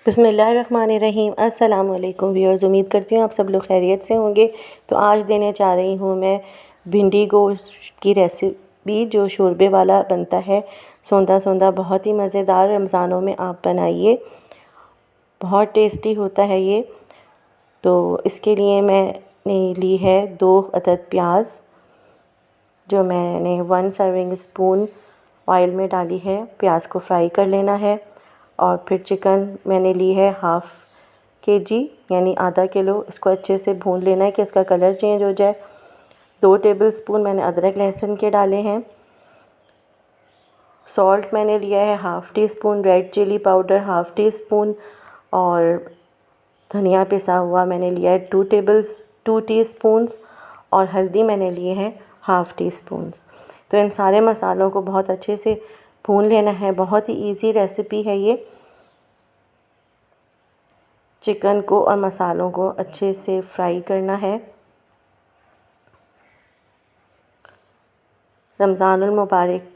बिस्मिल्लाहिर्रहमानिर्रहीम। अस्सलाम वालेकुम व्यूअर्स, उम्मीद करती हूँ आप सब लोग खैरियत से होंगे। तो आज देने जा रही हूँ मैं भिंडी गोश्त की रेसिपी जो शोरबे वाला बनता है, सौंधा सौंधा, बहुत ही मज़ेदार। रमज़ानों में आप बनाइए, बहुत टेस्टी होता है ये। तो इसके लिए मैंने ली है 2 अदद प्याज, जो मैंने 1 सर्विंग स्पून ऑयल में डाली है। प्याज को फ्राई कर लेना है। और फिर चिकन मैंने ली है हाफ़ केजी यानी आधा किलो। इसको अच्छे से भून लेना है कि इसका कलर चेंज हो जाए। 2 टेबलस्पून मैंने अदरक लहसुन के डाले हैं। सॉल्ट मैंने लिया है half teaspoon, red chilli powder half teaspoon, और धनिया पिसा हुआ मैंने लिया है 2 टीस्पून्स, और हल्दी मैंने लिए हैं हाफ़ टी स्पून। तो इन सारे मसालों को बहुत अच्छे से भून लेना है। बहुत ही इजी रेसिपी है ये। चिकन को और मसालों को अच्छे से फ्राई करना है। रमज़ानुल मुबारक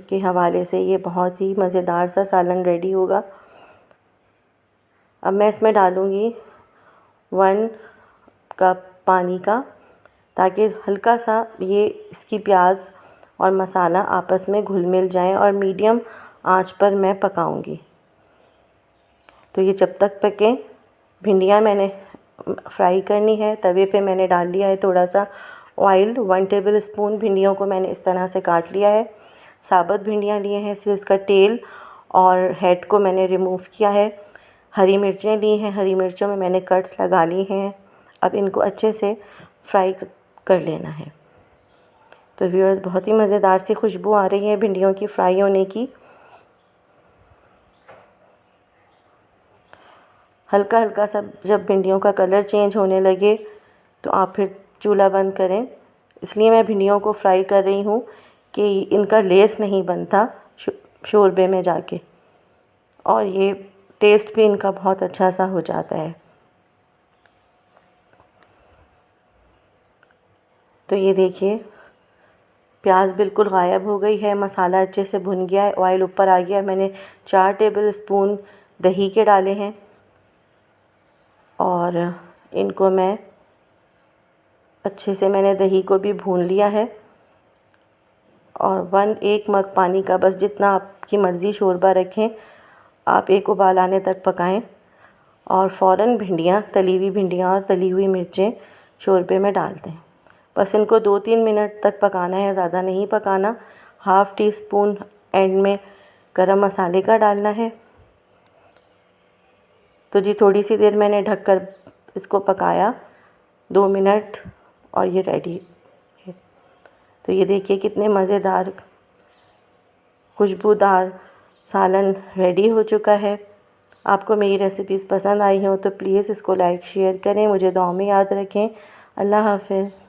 के हवाले से ये बहुत ही मज़ेदार सा सालन रेडी होगा। अब मैं इसमें डालूँगी 1 कप पानी का, ताकि हल्का सा ये इसकी प्याज और मसाला आपस में घुल मिल जाएं, और मीडियम आंच पर मैं पकाऊंगी। तो ये जब तक पके, भिंडियाँ मैंने फ्राई करनी है। तवे पे मैंने डाल लिया है थोड़ा सा ऑयल, 1 टेबलस्पून। भिंडियों को मैंने इस तरह से काट लिया है। साबुत भिंडियाँ लिए हैं, सिर्फ इसका तेल और हेड को मैंने रिमूव किया है। हरी मिर्चें ली हैं, हरी मिर्चों में मैंने कट्स लगा लिए हैं। अब इनको अच्छे से फ्राई कर लेना है। तो व्यूअर्स, बहुत ही मज़ेदार सी खुशबू आ रही है भिंडियों की फ्राई होने की। हल्का हल्का सा जब भिंडियों का कलर चेंज होने लगे तो आप फिर चूल्हा बंद करें। इसलिए मैं भिंडियों को फ्राई कर रही हूँ कि इनका लेस नहीं बनता शोरबे में जाके, और ये टेस्ट भी इनका बहुत अच्छा सा हो जाता है। तो ये देखिए, प्याज बिल्कुल गायब हो गई है, मसाला अच्छे से भुन गया है, ऑयल ऊपर आ गया। मैंने 4 टेबलस्पून दही के डाले हैं, और इनको मैं अच्छे से, मैंने दही को भी भून लिया है। और 1 मग पानी का, बस जितना आपकी मर्ज़ी शोरबा रखें आप, 1 उबाल आने तक पकाएं, और फ़ौरन भिंडियाँ, तली हुई भिंडियाँ और तली हुई मिर्चें शोरबे में डाल दें। बस इनको 2-3 मिनट तक पकाना है, ज़्यादा नहीं पकाना। हाफ़ टी स्पून एंड में गरम मसाले का डालना है। तो जी, थोड़ी सी देर मैंने ढककर इसको पकाया, 2 मिनट, और ये रेडी है। तो ये देखिए कितने मज़ेदार खुशबूदार सालन रेडी हो चुका है। आपको मेरी रेसिपीज़ पसंद आई हो तो प्लीज़ इसको लाइक शेयर करें। मुझे दुआ में याद रखें। अल्लाह हाफ़िज़।